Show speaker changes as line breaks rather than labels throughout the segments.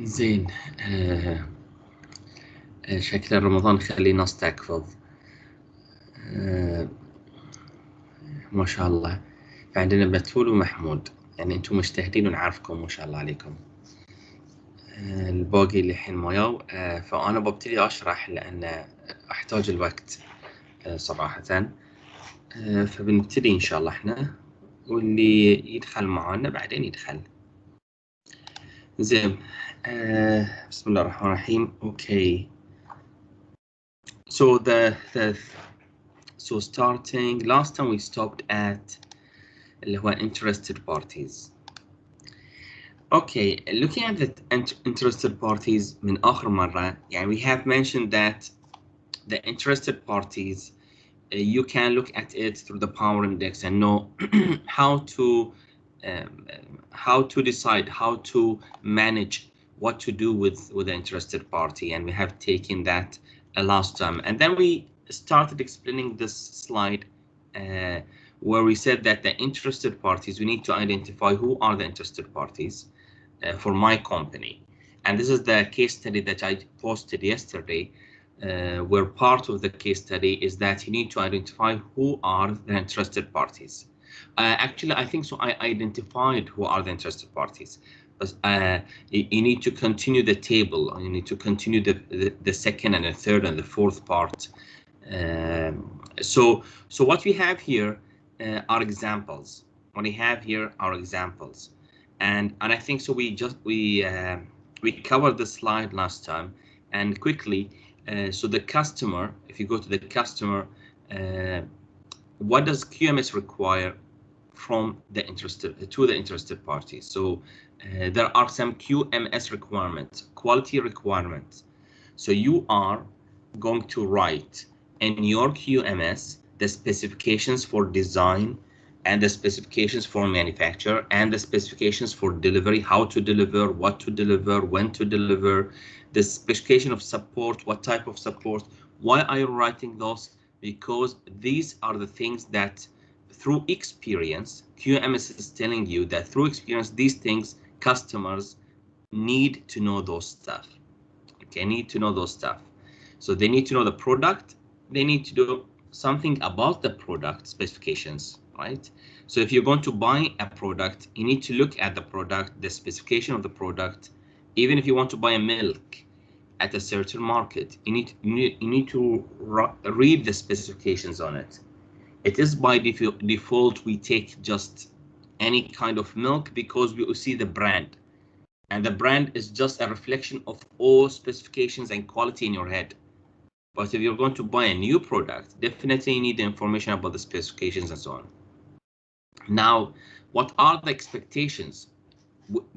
زين. شكل رمضان خلينا نستقفض. ما شاء الله، عندنا بتول ومحمود، يعني انتم مجتهدين ونعرفكم ما شاء الله عليكم. الباقي اللي الحين ما ياو، فانا ببتدي اشرح لان احتاج الوقت صراحة. فبنبتدي ان شاء الله احنا، واللي يدخل معانا بعدين يدخل. زين. بسم الله الرحمن الرحيم. اوكي. So starting last time we stopped at اللي هو interested parties. Okay, looking at the interested parties من آخر مرة، يعني we have mentioned that the interested parties you can look at it through the power index and know how to decide, how to manage what to do with the interested party, and we have taken that last time. And then we started explaining this slide where we said that the interested parties, we need to identify who are the interested parties for my company. And this is the case study that I posted yesterday, where part of the case study is that you need to identify who are the interested parties. Actually, I think so. I identified who are the interested parties, but you need to continue the table. You need to continue the second and the third and the fourth part. So what we have here are examples. What we have here are examples, and I think so. We covered the slide last time, and quickly. So the customer, if you go to the customer, what does QMS require from the interested parties? So there are some QMS requirements, quality requirements. So you are going to write in your QMS the specifications for design and the specifications for manufacture and the specifications for delivery, how to deliver, what to deliver, when to deliver, the specification of support, what type of support. Why are you writing those? Because these are the things that through experience, QMS is telling you that through experience, these things customers need to know those stuff. Okay, need to know those stuff. So they need to know the product. They need to do something about the product specifications, right? So if you're going to buy a product, you need to look at the product, the specification of the product. Even if you want to buy a milk at a certain market, you need to read the specifications on it. It is by default we take just any kind of milk because we see the brand, and the brand is just a reflection of all specifications and quality in your head. But if you're going to buy a new product, definitely you need the information about the specifications and so on. Now, what are the expectations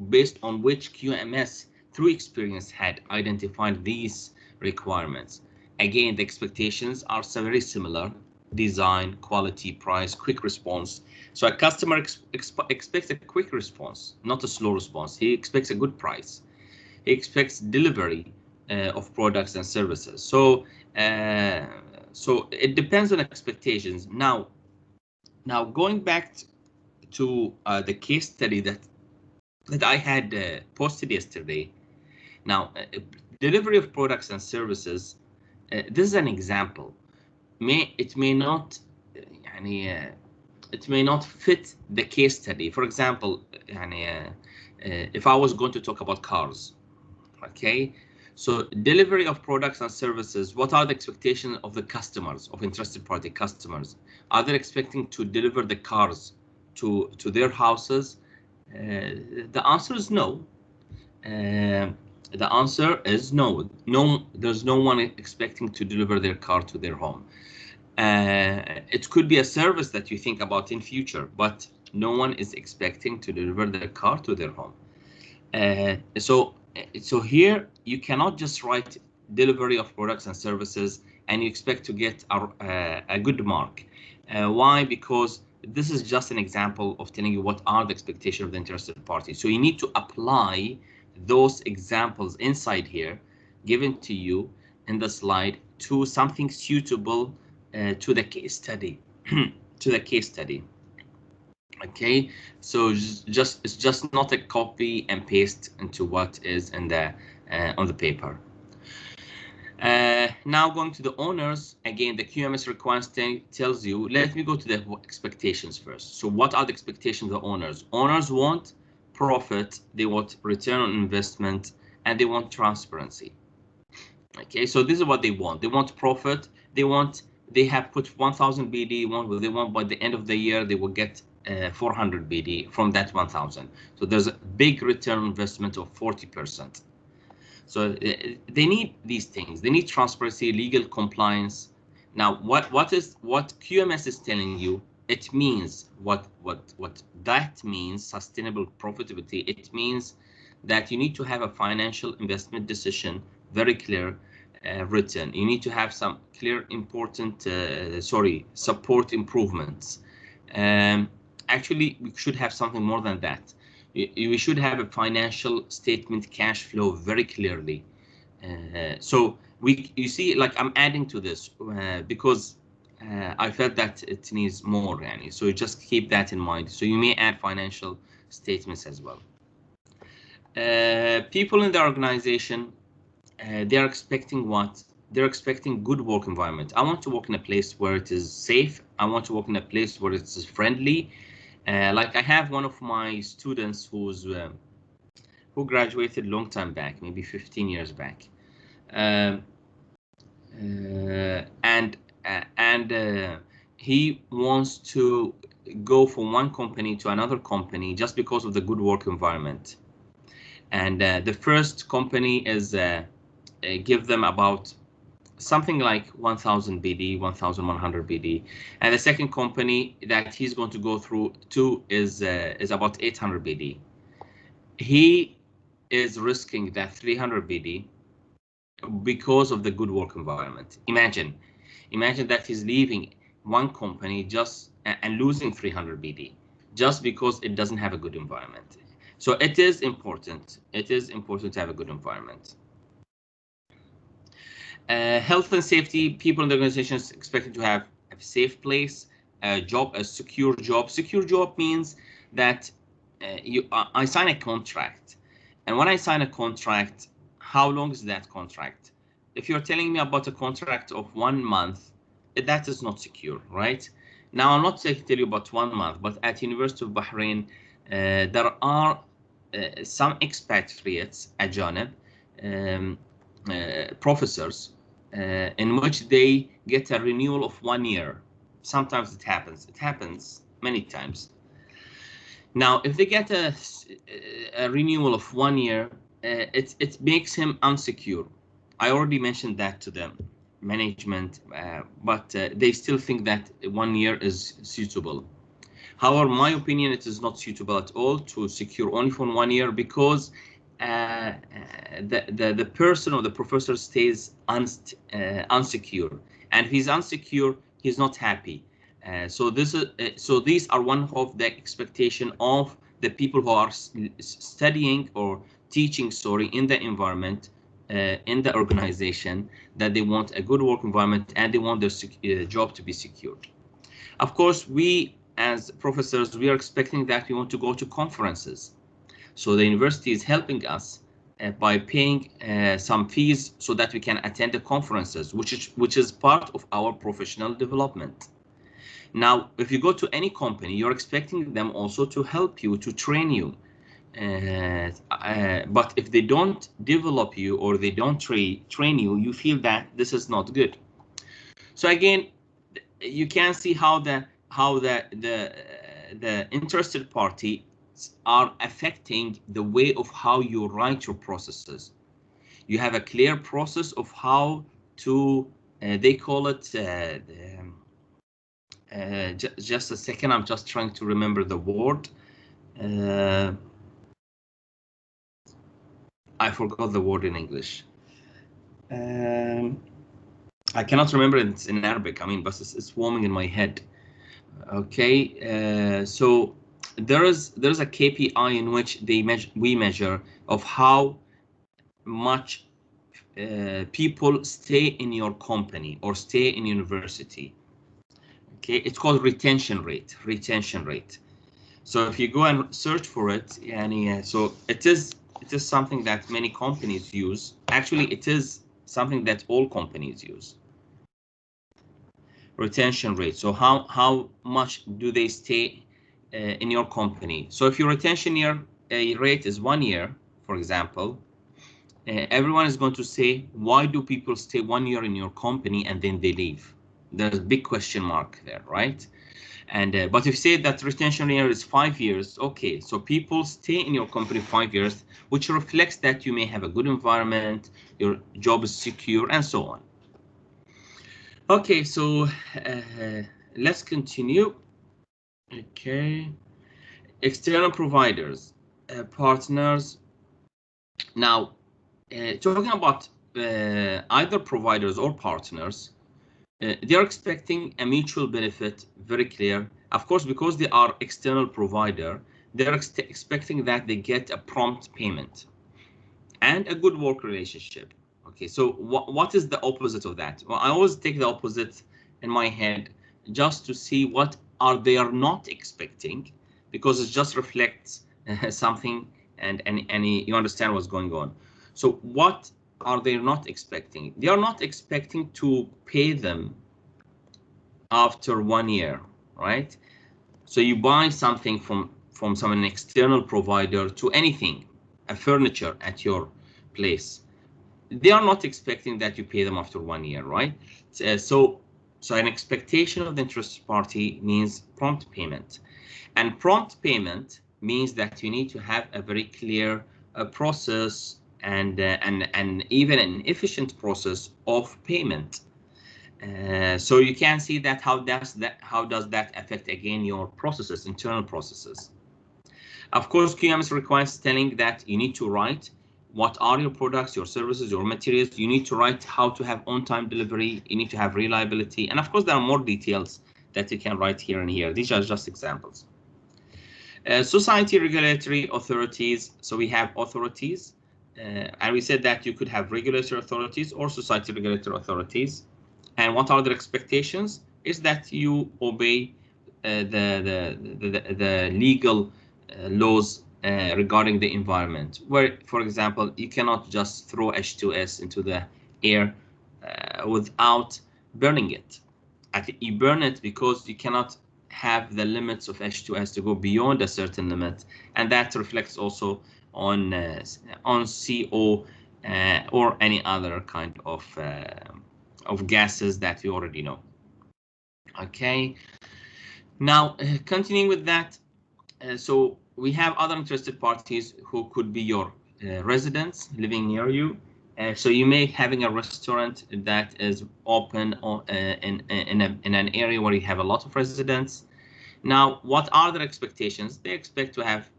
based on which QMS through experience had identified these requirements? Again, the expectations are very similar: design, quality, price, quick response. So a customer expects a quick response, not a slow response. He expects a good price. He expects delivery of products and services. So it depends on expectations. Now going back to the case study that I had posted yesterday. Now, delivery of products and services. This is an example. It may not fit the case study. For example, if I was going to talk about cars, okay. So delivery of products and services, what are the expectations of the customers, of interested party customers? Are they expecting to deliver the cars to their houses? The answer is no. The answer is no. No, there's no one expecting to deliver their car to their home. It could be a service that you think about in future, but no one is expecting to deliver their car to their home. So here you cannot just write delivery of products and services and you expect to get a good mark. Why? Because this is just an example of telling you what are the expectations of the interested party. So you need to apply those examples inside here given to you in the slide to something suitable to the case study. To the case study. Okay, so it's just not a copy and paste into what is in the on the paper. Now going to the owners, again, the QMS requirements tells you, let me go to the expectations first. So what are the expectations of the owners? Owners want profit, they want return on investment, and they want transparency. Okay, so this is what they want. They want profit, they have put 1000 BD, they want by the end of the year, they will get 400 BD from that 1000. So there's a big return on investment of 40%. So they need these things. They need transparency, legal compliance. Now, what QMS is telling you, it means what that means, sustainable profitability. It means that you need to have a financial investment decision, very clear, written. You need to have some clear, important, support improvements. Actually, we should have something more than that. We should have a financial statement, cash flow very clearly. So you see, like I'm adding to this because I felt that it needs more, yani. So you just keep that in mind. So you may add financial statements as well. People in the organization, they're expecting what? They're expecting good work environment. I want to work in a place where it is safe. I want to work in a place where it's friendly. Like I have one of my students who graduated long time back, maybe 15 years back, and he wants to go from one company to another company just because of the good work environment. And the first company is give them about something like 1000 BD, 1100 BD, and the second company that he's going to go through to is about 800 BD. He is risking that 300 BD because of the good work environment. Imagine that he's leaving one company just and losing 300 BD just because it doesn't have a good environment. So it is important. It is important to have a good environment. Health and safety, people in the organization is expected to have a safe place, a secure job. Secure job means that I sign a contract, and when I sign a contract, how long is that contract? If you're telling me about a contract of 1 month, that is not secure, right? Now, I'm not saying to tell you about 1 month, but at University of Bahrain, there are some expatriates, ajanib, professors, in which they get a renewal of 1 year. Sometimes it happens many times. Now, if they get a renewal of 1 year, it makes him unsecure. I already mentioned that to them, management, but they still think that 1 year is suitable. However, in my opinion, it is not suitable at all to secure only for 1 year, because the person or the professor stays unsecure, and if he's unsecure, he's not happy. So these are one of the expectation of the people who are studying or teaching, in the environment, in the organization, that they want a good work environment and they want their job to be secured. Of course, we as professors, we are expecting that we want to go to conferences. So the university is helping us by paying some fees so that we can attend the conferences, which is part of our professional development. Now, if you go to any company, you're expecting them also to help you, to train you. But if they don't develop you or they don't train you, you feel that this is not good. So again, you can see how the interested party are affecting the way of how you write your processes. You have a clear process of how to, they call it, just a second, I'm just trying to remember the word. I forgot the word in English. I cannot remember it in Arabic, I mean, but it's swarming in my head. Okay, so there's a KPI in which we measure of how much people stay in your company or stay in university. Okay, it's called retention rate. So if you go and search for it, so it is something that many companies use. Actually, it is something that all companies use. Retention rate. So how much do they stay in your company? So if your retention rate is 1 year, for example, everyone is going to say, why do people stay 1 year in your company and then they leave? There's a big question mark there, right? And but if you say that retention year is 5 years, okay, so people stay in your company 5 years, which reflects that you may have a good environment, your job is secure, and so on. Okay, so let's continue. Okay, external providers, partners. Now, talking about either providers or partners, they're expecting a mutual benefit, very clear. Of course, because they are external provider, they're expecting that they get a prompt payment and a good work relationship. Okay, so what is the opposite of that? Well, I always take the opposite in my head just to see what are they are not expecting, because it just reflects something, and you understand what's going on. So what are they not expecting? They are not expecting to pay them after 1 year, right? So you buy something from some external provider to anything, a furniture at your place. They are not expecting that you pay them after 1 year, right? So an expectation of the interest party means prompt payment, and prompt payment means that you need to have a very clear process and even an efficient process of payment. So you can see that how does that affect again your processes, internal processes. Of course, QMS requires telling that you need to write what are your products, your services, your materials. You need to write how to have on-time delivery. You need to have reliability, and of course there are more details that you can write here and here. These are just examples. Society regulatory authorities. So we have authorities, and we said that you could have regulatory authorities or society regulatory authorities. And what are their expectations? Is that you obey the legal laws regarding the environment, where, for example, you cannot just throw H2S into the air without burning it. You burn it because you cannot have the limits of H2S to go beyond a certain limit, and that reflects also on CO or any other kind of gases that you already know. Okay, now continuing with that, so we have other interested parties who could be your residents living near you. So you may having a restaurant that is open in an area where you have a lot of residents. Now, what are their expectations? They expect to have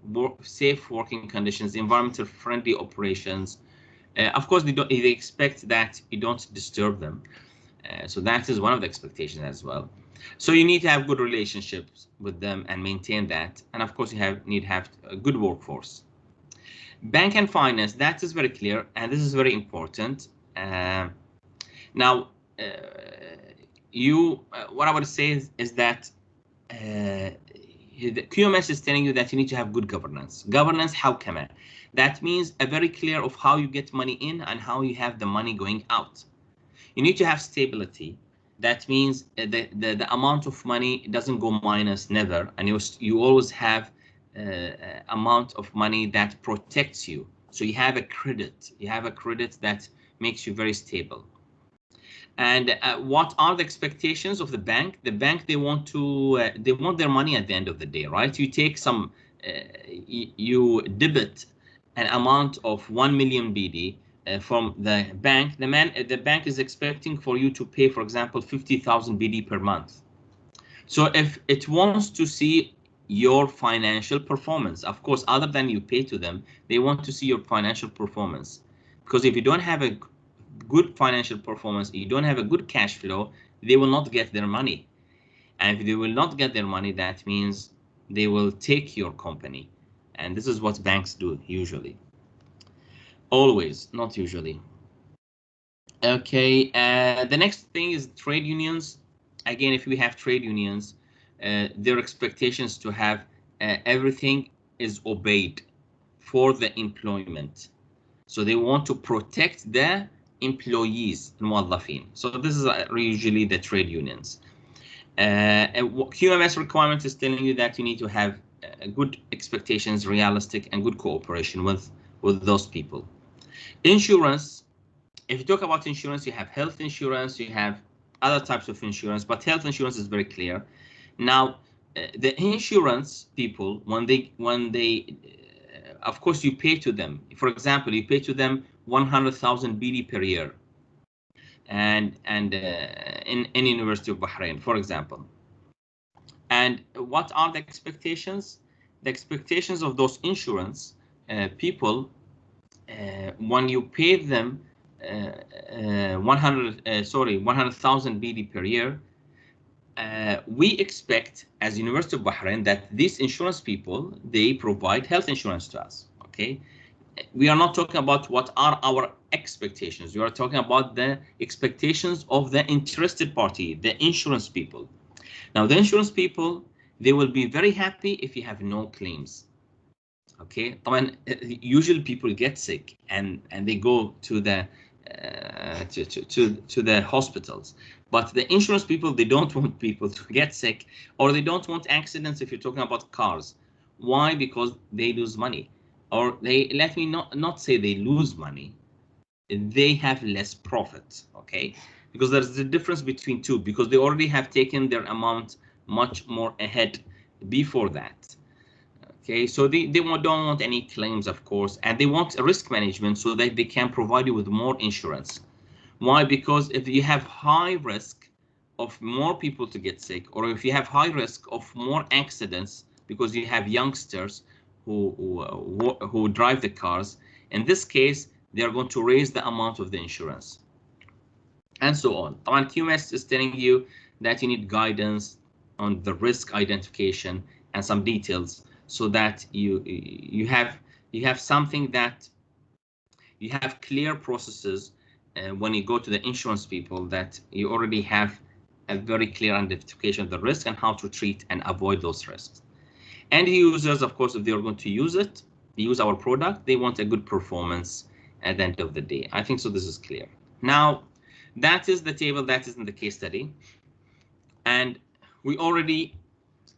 safe working conditions, environmental friendly operations. Of course, they expect that you don't disturb them. So that is one of the expectations as well. So you need to have good relationships with them and maintain that. And of course, you need to have a good workforce. Bank and finance, that is very clear, and this is very important. Now, what I would say is that the QMS is telling you that you need to have good governance. Governance, how come it? That means a very clear of how you get money in and how you have the money going out. You need to have stability. That means the amount of money doesn't go minus, never, and you always have amount of money that protects you. So you have a credit. You have a credit that makes you very stable. And what are the expectations of the bank? The bank, they want their money at the end of the day, right? You take some, you debit an amount of 1 million BD from the bank. The bank is expecting for you to pay, for example, 50,000 BD per month. So if it wants to see your financial performance, of course, other than you pay to them, they want to see your financial performance. Because if you don't have a good financial performance, you don't have a good cash flow, they will not get their money. And if they will not get their money, that means they will take your company. And this is what banks do usually. Always, not usually. Okay, the next thing is trade unions. Again, if we have trade unions, their expectations to have everything is obeyed for the employment. So they want to protect the employees, الموظفين. So this is usually the trade unions. And QMS requirement is telling you that you need to have good expectations, realistic, and good cooperation with those people. Insurance. If you talk about insurance, you have health insurance, you have other types of insurance, but health insurance is very clear. Now, the insurance people, when they of course, you pay to them. For example, you pay to them 100,000 BD per year, and in University of Bahrain, for example. And what are the expectations? The expectations of those insurance people, when you pay them 100,000 BD per year, we expect as University of Bahrain that these insurance people, they provide health insurance to us. Okay, we are not talking about what are our expectations. We are talking about the expectations of the interested party, the insurance people. Now, the insurance people, they will be very happy if you have no claims. Okay, usually people get sick and they go to the to the hospitals, but the insurance people, they don't want people to get sick, or they don't want accidents. If you're talking about cars, why? Because they lose money, or they, let me not say they lose money, they have less profit. Okay, because there's a difference between two, because they already have taken their amount much more ahead before that. Okay, so they don't want any claims, of course, and they want a risk management so that they can provide you with more insurance. Why? Because if you have high risk of more people to get sick, or if you have high risk of more accidents because you have youngsters who drive the cars, in this case, they are going to raise the amount of the insurance, and so on. QMS is telling you that you need guidance on the risk identification and some details, so that you have something, that you have clear processes when you go to the insurance people, that you already have a very clear identification of the risk and how to treat and avoid those risks. And users, of course, if they are going to use our product, they want a good performance at the end of the day. I think so this is clear. Now, that is the table that is in the case study, and we already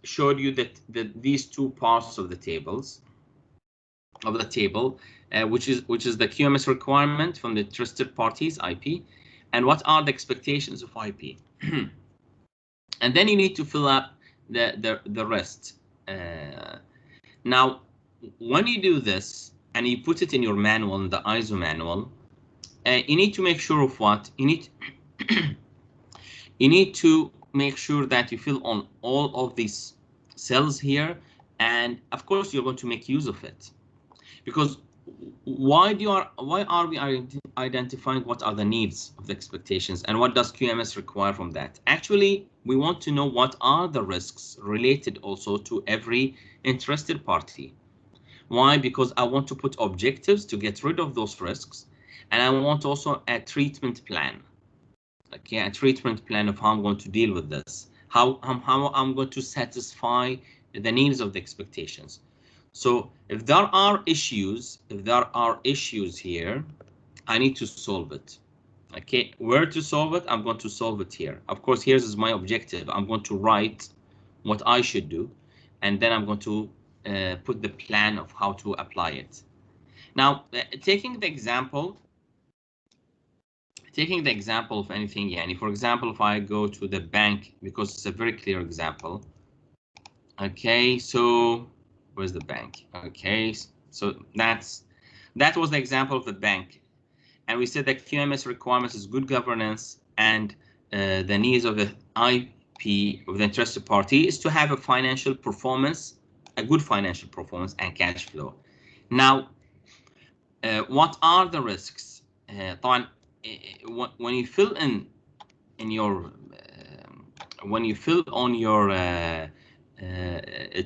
showed you that these two parts of the table, which is the QMS requirement from the trusted parties, IP, and what are the expectations of IP. And then you need to fill up the rest. Now, when you do this and you put it in your manual, in the ISO manual, you need to make sure of what you need. You need to make sure that you fill on all of these cells here, and of course you're going to make use of it, because why are we identifying what are the needs of the expectations and what does QMS require from that? Actually, we want to know what are the risks related also to every interested party. Why? Because I want to put objectives to get rid of those risks, and I want also a treatment plan. Okay, a treatment plan of how I'm going to deal with this, how I'm going to satisfy the needs of the expectations. So if there are issues here, I need to solve it. Okay, where to solve it? I'm going to solve it here. Of course, here's my objective. I'm going to write what I should do, and then I'm going to put the plan of how to apply it. Now, taking the example of anything, yani, for example, if I go to the bank, because it's a very clear example. Okay, so where's the bank? Okay, so that was the example of the bank, and we said that QMS requirements is good governance, and the needs of the IP of the interested party is to have a financial performance, a good financial performance and cash flow. Now, what are the risks? When you fill in your when you fill on your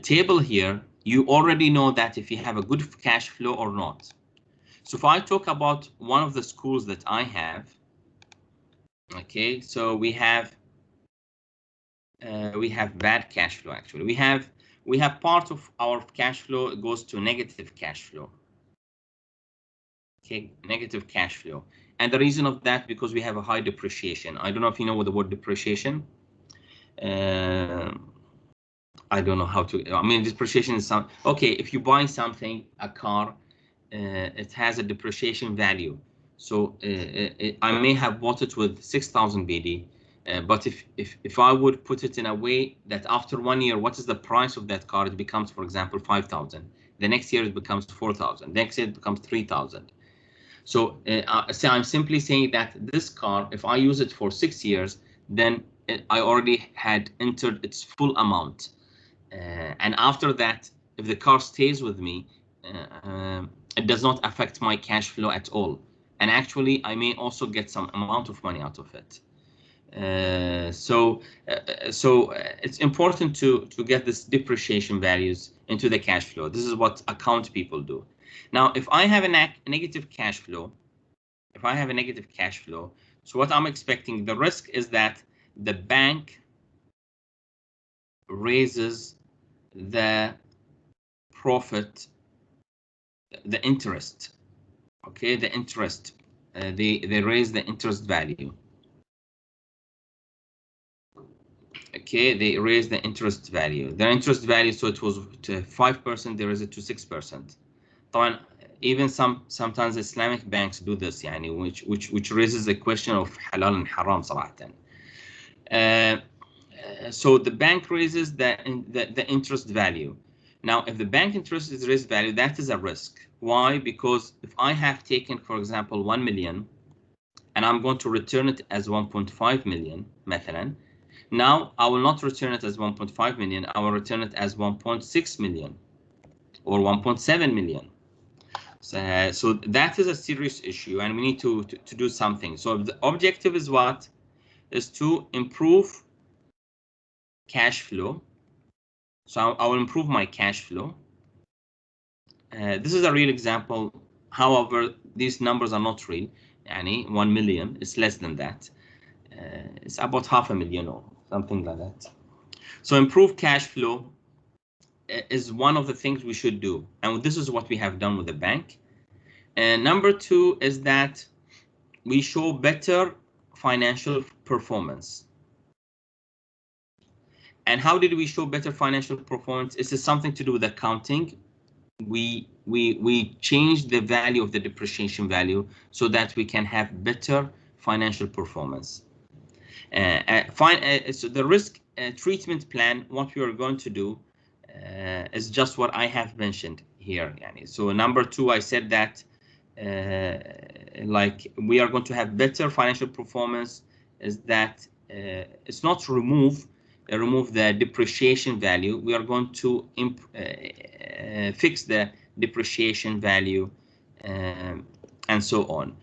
table here, you already know that if you have a good cash flow or not. So if I talk about one of the schools that I have, okay, so we have bad cash flow. Actually, we have we have part of our cash flow goes to negative cash flow. Okay, negative cash flow. And the reason of that, because we have a high depreciation. I don't know if you know what the word depreciation. I don't know how to, I mean, depreciation is some, okay, if you buy something, a car, it has a depreciation value. So I may have bought it with 6,000 BD, but if I would put it in a way that after 1 year, what is the price of that car? It becomes, for example, 5,000. The next year it becomes 4,000. Next year it becomes 3,000. So, so I'm simply saying that this car, if I use it for 6 years, then I already had entered its full amount. And after that, if the car stays with me, it does not affect my cash flow at all. And actually, I may also get some amount of money out of it. So it's important to get this depreciation values into the cash flow. This is what account people do. Now, if I have a negative cash flow, so what I'm expecting, the risk is that the bank raises the profit, the interest. Okay, the interest. They raise the interest value. Okay, they raise the interest value. The interest value, so it was to 5%, they raise it to 6%. Even sometimes Islamic banks do this, yani, which raises the question of halal and haram صراحة. So the bank raises the interest value. Now, if the bank interest is raised value, that is a risk. Why? Because if I have taken, for example, 1 million, and I'm going to return it as 1.5 million, مثلا, now I will not return it as 1.5 million. I will return it as 1.6 million or 1.7 million. So that is a serious issue, and we need to do something. So the objective is what? Is to improve cash flow. So I will improve my cash flow. This is a real example. However, these numbers are not real. Yani 1 million is less than that. It's about 500,000 or something like that. So improve cash flow is one of the things we should do. And this is what we have done with the bank. And number 2 is that we show better financial performance. And how did we show better financial performance? This is something to do with accounting. We changed the value of the depreciation value so that we can have better financial performance. So the risk treatment plan, what we are going to do is just what I have mentioned here. Yani. So number 2, I said that like we are going to have better financial performance is that it's not remove the depreciation value. We are going to fix the depreciation value and so on.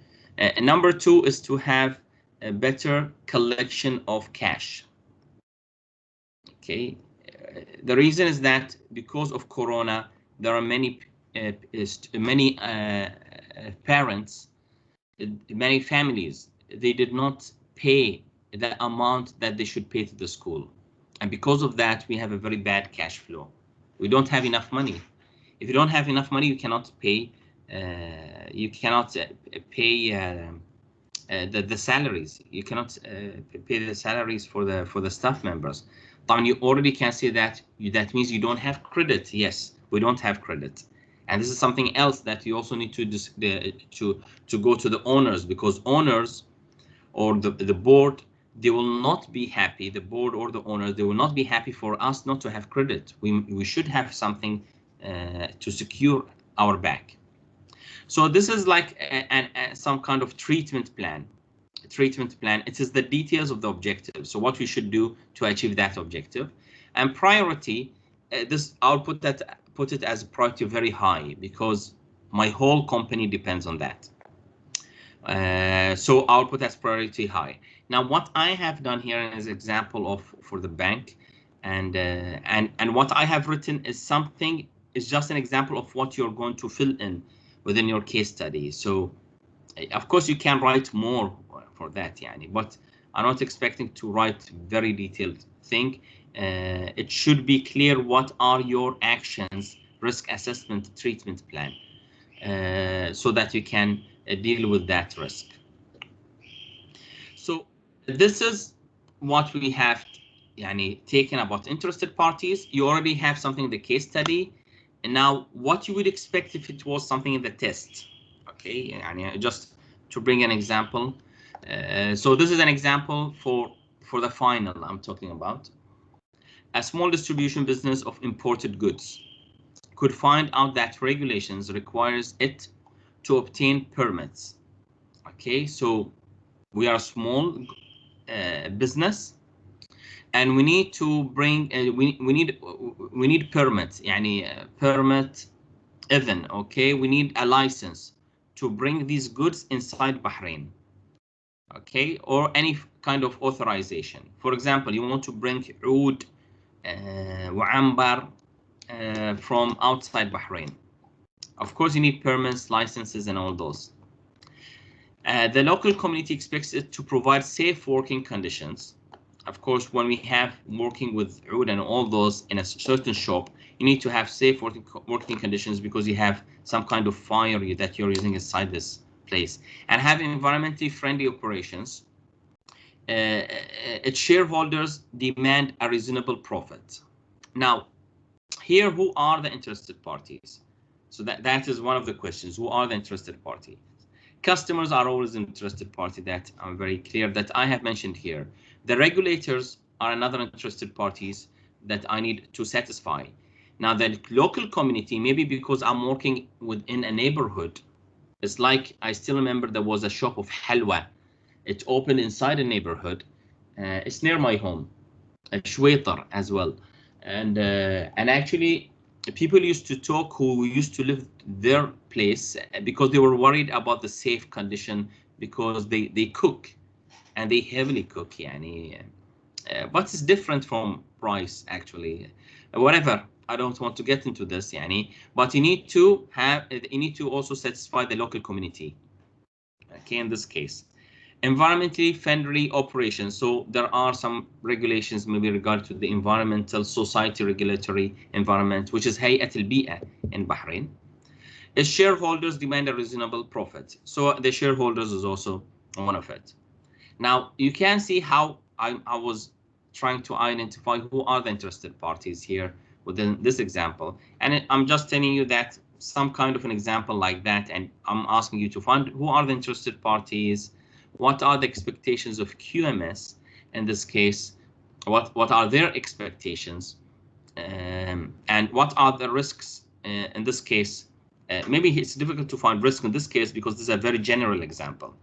Number 2 is to have a better collection of cash. Okay, the reason is that because of Corona, there are many parents, many families, they did not pay the amount that they should pay to the school. And because of that, we have a very bad cash flow. We don't have enough money. If you don't have enough money, you cannot pay. The salaries. You cannot pay the salaries for the staff members. Then you already can say that that means you don't have credit. Yes, we don't have credit. And this is something else that you also need to go to the owners, because owners or the board, they will not be happy. The board or the owners, they will not be happy for us not to have credit. We should have something to secure our back. So this is like some kind of treatment plan. It is the details of the objective. So what we should do to achieve that objective, and priority. This I'll put it as a priority very high, because my whole company depends on that. So I'll put as priority high. Now, what I have done here is example for the bank, and what I have written is just an example of what you're going to fill in within your case study. So, of course, you can write more for that, yani, but I'm not expecting to write very detailed thing. It should be clear what are your actions, risk assessment, treatment plan, so that you can deal with that risk. So this is what we have taken about interested parties. You already have something in the case study. And now what you would expect if it was something in the test. Okay, just to bring an example. So this is an example for the final I'm talking about. A small distribution business of imported goods could find out that regulations requires it to obtain permits. Okay, so we are a small business, and we need to bring we need permits, permit even. Okay, we need a license to bring these goods inside Bahrain. Okay, or any kind of authorization. For example, you want to bring oud وعنبر from outside Bahrain. Of course, you need permits, licenses, and all those. The local community expects it to provide safe working conditions. Of course, when we have working with oud and all those in a certain shop, you need to have safe working conditions because you have some kind of fire that you're using inside this place, and have environmentally friendly operations. Its shareholders demand a reasonable profit. Now, here, who are the interested parties? So that is one of the questions. Who are the interested parties? Customers are always an interested party. That I'm very clear that I have mentioned here. The regulators are another interested parties that I need to satisfy. Now, the local community, maybe because I'm working within a neighborhood, it's like I still remember there was a shop of halwa. It opened inside a neighborhood. It's near my home, Shwaitar as well. And actually, people used to talk who used to live their place because they were worried about the safe condition, because they cook, and they heavily cook. But it's different from price actually. Whatever. I don't want to get into this. But you need to also satisfy the local community. Okay, in this case. Environmentally friendly operations. So there are some regulations maybe regard to the environmental society regulatory environment, which is Hayat al-Bi'a in Bahrain. Its shareholders demand a reasonable profit. So the shareholders is also one of it. Now you can see how I was trying to identify who are the interested parties here within this example. And I'm just telling you that some kind of an example like that, and I'm asking you to find who are the interested parties. What are the expectations of QMS in this case? What are their expectations? And what are the risks in this case? Maybe it's difficult to find risk in this case because this is a very general example.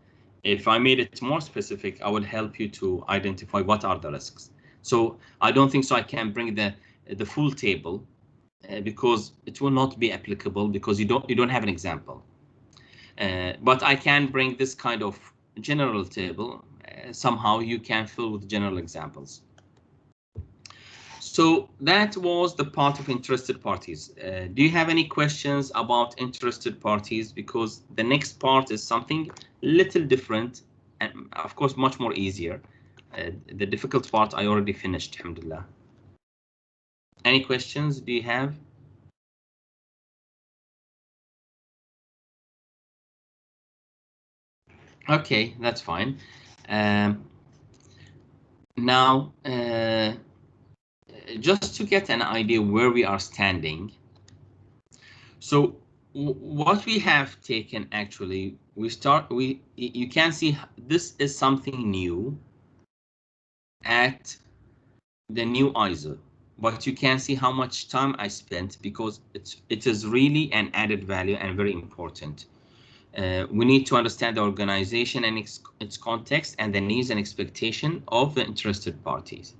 If I made it more specific, I would help you to identify what are the risks. So I don't think so I can bring the full table because it will not be applicable because you don't have an example. But I can bring this kind of general table. Somehow you can fill with general examples. So that was the part of interested parties. Do you have any questions about interested parties? Because the next part is something little different and of course much more easier. The difficult part I already finished, alhamdulillah. Any questions do you have? Okay, that's fine. Now, just to get an idea where we are standing. So what we have taken actually, you can see this is something new at the new ISO, but you can see how much time I spent because it is really an added value and very important. We need to understand the organization and its context and the needs and expectation of the interested parties.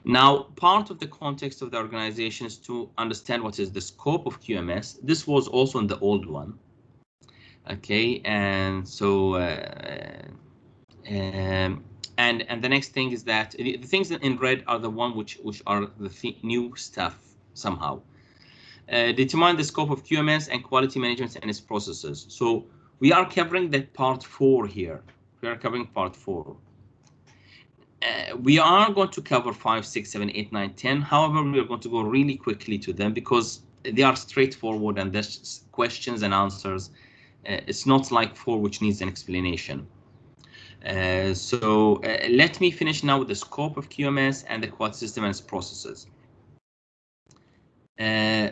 Now, part of the context of the organization is to understand what is the scope of QMS. This was also in the old one. Okay, and so and the next thing is that the things in red are the one which are the new stuff somehow. Determine the scope of QMS and quality management and its processes. So we are covering the part 4 here. We are covering part 4. We are going to cover 5, 6, 7, 8, 9, 10. However, we are going to go really quickly to them because they are straightforward and there's questions and answers. It's not like 4, which needs an explanation. So let me finish now with the scope of QMS and the quality system and its processes.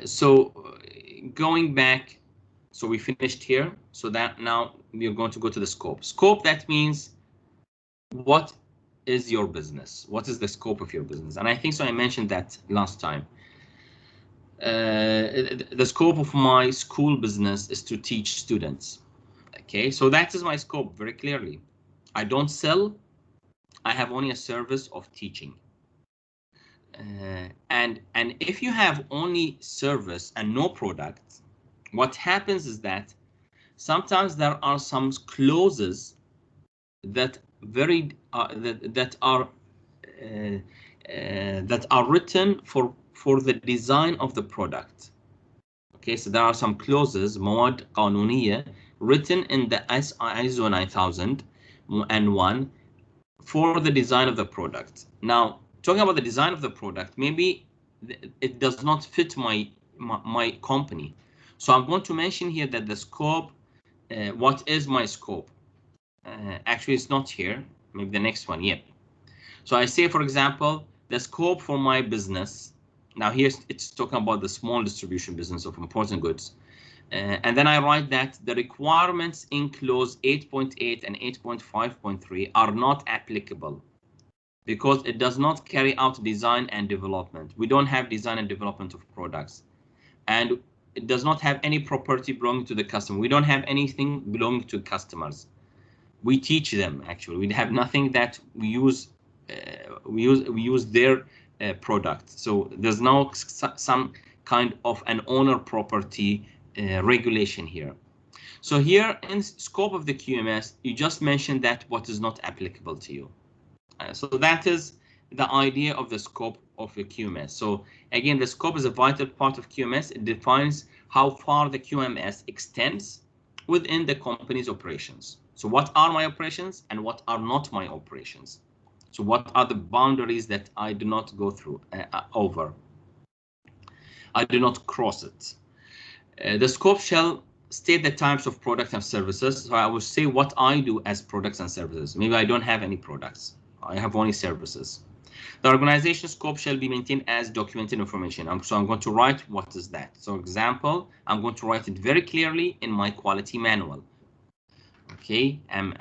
So going back, so we finished here. So that now we are going to go to the scope. Scope, that means what is your business? What is the scope of your business? And I think so I mentioned that last time. The scope of my school business is to teach students. Okay, so that is my scope very clearly. I don't sell. I have only a service of teaching. And if you have only service and no product, what happens is that sometimes there are some clauses that that are written for the design of the product. Okay, so there are some clauses, مواد قانونية, written in the ISO 9001 for the design of the product. Now, talking about the design of the product, maybe it does not fit my company. So I'm going to mention here that the scope, what is my scope? Actually, it's not here. Maybe the next one, yeah. So I say, for example, the scope for my business. Now here it's talking about the small distribution business of important goods. And then I write that the requirements in clause 8.8 and 8.5.3 are not applicable because it does not carry out design and development. We don't have design and development of products. And it does not have any property belonging to the customer. We don't have anything belonging to customers. We teach them, actually. We have nothing that we use their product. So there's no some kind of an owner property regulation here. So here in scope of the QMS, you just mentioned that what is not applicable to you. So that is the idea of the scope of the QMS. So again, the scope is a vital part of QMS. It defines how far the QMS extends within the company's operations. So what are my operations and what are not my operations? So what are the boundaries that I do not go through over? I do not cross it. The scope shall state the types of products and services. So I will say what I do as products and services. Maybe I don't have any products. I have only services. The organization scope shall be maintained as documented information. So I'm going to write what is that. So example, I'm going to write it very clearly in my quality manual. Okay, and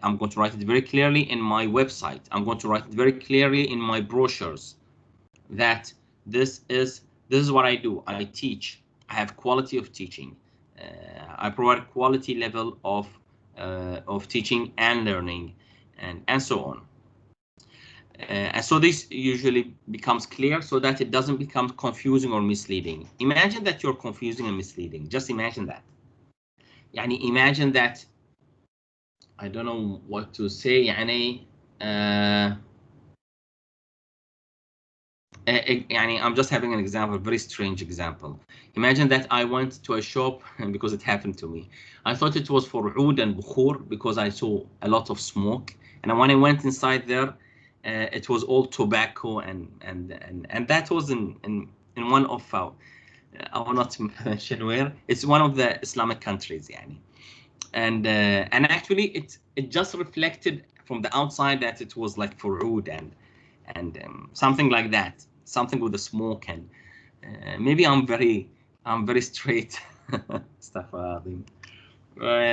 I'm going to write it very clearly in my website. I'm going to write it very clearly in my brochures that this is what I do. I teach. I have quality of teaching. I provide quality level of teaching and learning, and so on. And so this usually becomes clear so that it doesn't become confusing or misleading. Imagine that you're confusing and misleading. Just imagine that. Yani imagine that. I don't know what to say. يعني I'm just having an example, a very strange example. Imagine that I went to a shop, and because it happened to me, I thought it was for oud and bukhur because I saw a lot of smoke. And when I went inside there, it was all tobacco and that was in one of I will not mention where. It's one of the Islamic countries, yani. And actually it just reflected from the outside that it was like for oud and something like that, something with the smoke, and maybe I'm very straight stuff.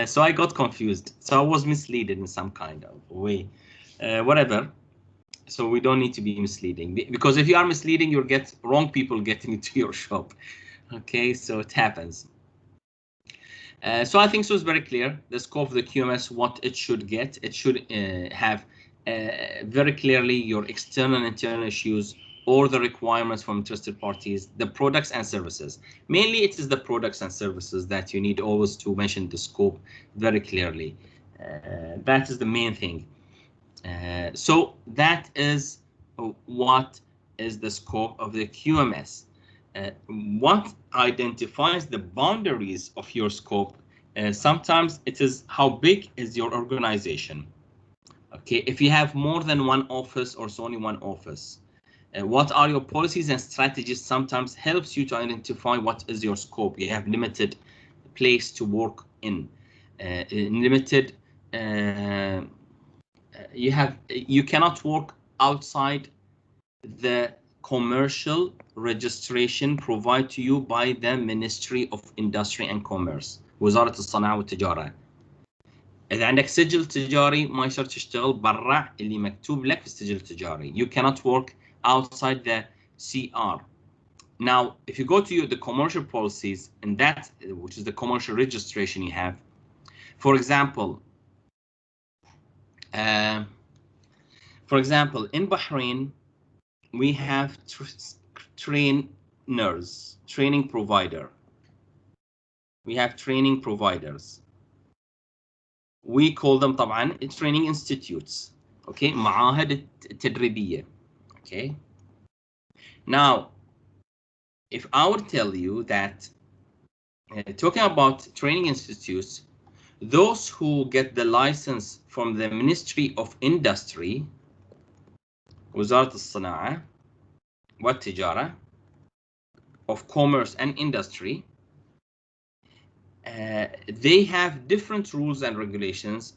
So I got confused. So I was misled in some kind of way, whatever. So we don't need to be misleading, because if you are misleading, you'll get wrong people getting into your shop. Okay, so it happens. So I think so it's very clear, the scope of the QMS, what it should get. It should have very clearly your external and internal issues or the requirements from interested parties, the products and services. Mainly it is the products and services that you need always to mention the scope very clearly. That is the main thing. So that is what is the scope of the QMS. What identifies the boundaries of your scope? Sometimes it is how big is your organization. Okay, if you have more than one office or so only one office, what are your policies and strategies sometimes helps you to identify what is your scope. You have limited place to work in, limited, you cannot work outside the commercial registration provided to you by the Ministry of Industry and Commerce, وزارة الصناعة والتجارة. إذا عندك سجل تجاري ما يصير تشتغل برا اللي مكتوب لك في السجل التجاري. You cannot work outside the CR. Now, if you go to the commercial policies, and that, which is the commercial registration you have, for example, in Bahrain, we have trainers, training provider. We have training providers. We call them طبعا training institutes. Okay, معاهد تدريبية. Okay. Now, if I would tell you that talking about training institutes, those who get the license from the Ministry of Industry, وزارة الصناعة والتجارة, of Commerce and Industry, they have different rules and regulations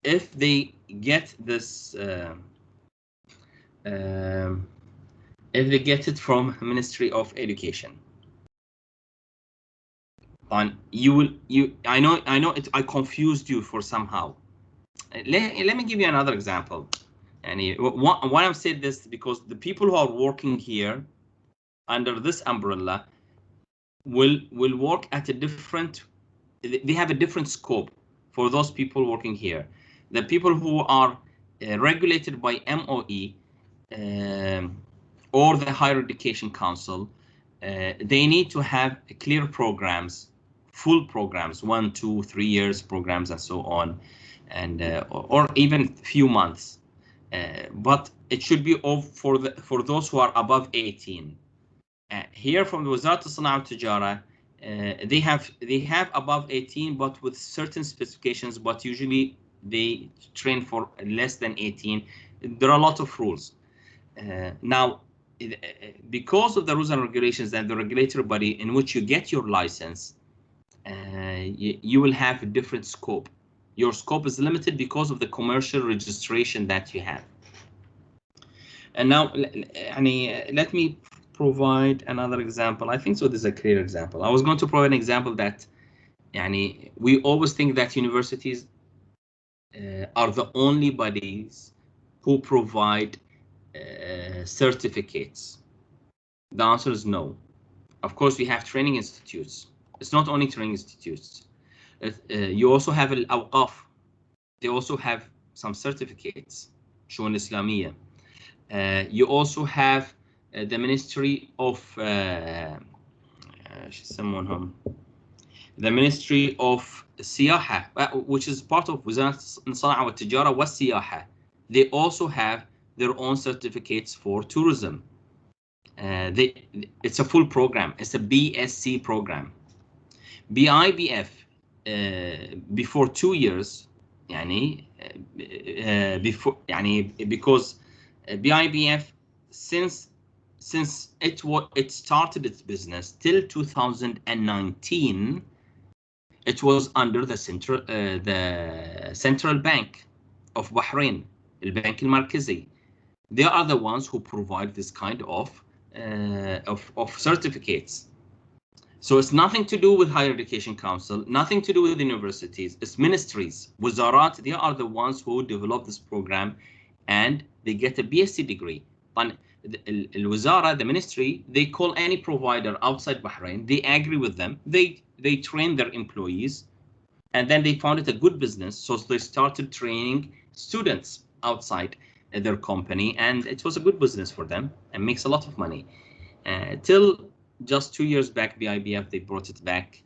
if they get this, if they get it from Ministry of Education. I know I confused you for somehow. Let me give you another example. And why I'm saying this, because the people who are working here under this umbrella will work at a different, they have a different scope for those people working here. The people who are regulated by MOE or the Higher Education Council, they need to have clear programs, full programs, 1, 2, 3 years programs and so on, and or even few months. But it should be for those who are above 18. Here from the وزارة الصناعة والتجارة, they have above 18, but with certain specifications, but usually they train for less than 18. There are a lot of rules. Now, because of the rules and regulations and the regulatory body in which you get your license, you will have a different scope. Your scope is limited because of the commercial registration that you have. And now, let me provide another example. I think so this is a clear example. I was going to provide an example that we always think that universities are the only bodies who provide certificates. The answer is no. Of course, we have training institutes. It's not only training institutes. You also have al-awqaf. They also have some certificates. شؤون إسلامية. You also have the Ministry of the Ministry of Siyaha, which is part of وزارة الصناعة والتجارة والسياحة. They also have their own certificates for tourism. It's a full program. It's a BSc program. BIBF before 2 years, because BIBF since it started its business till 2019, it was under the central bank of Bahrain, البنك المركزي. They are the ones who provide this kind of certificates. So it's nothing to do with Higher Education Council, nothing to do with universities. It's ministries, وزارات. They are the ones who develop this program, and they get a BSc degree. And الوزارة, the ministry, they call any provider outside Bahrain. They agree with them. They train their employees, and then they found it a good business. So they started training students outside their company, and it was a good business for them and makes a lot of money. Till just 2 years back, BIBF, they brought it back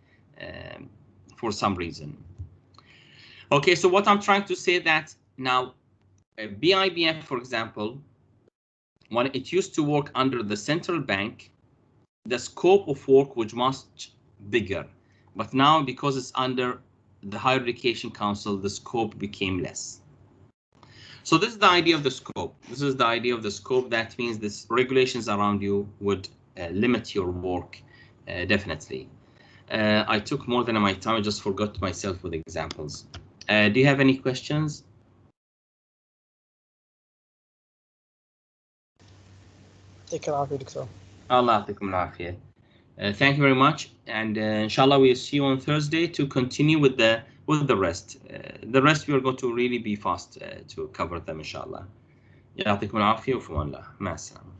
for some reason. Okay, so what I'm trying to say that now, BIBF, for example, when it used to work under the central bank, the scope of work was much bigger. But now, because it's under the Higher Education Council, the scope became less. So this is the idea of the scope. This is the idea of the scope. That means this regulations around you would limit your work definitely. I took more than my time. I just forgot myself with examples. Do you have any questions?
يعطيك العافية دكتور.
Allah يعطيكم العافية. Thank you very much, and inshallah we'll see you on Thursday to continue with the rest. The rest we are going to really be fast to cover them inshallah. يعطيكم العافية وفي أمان الله. مع السلامة.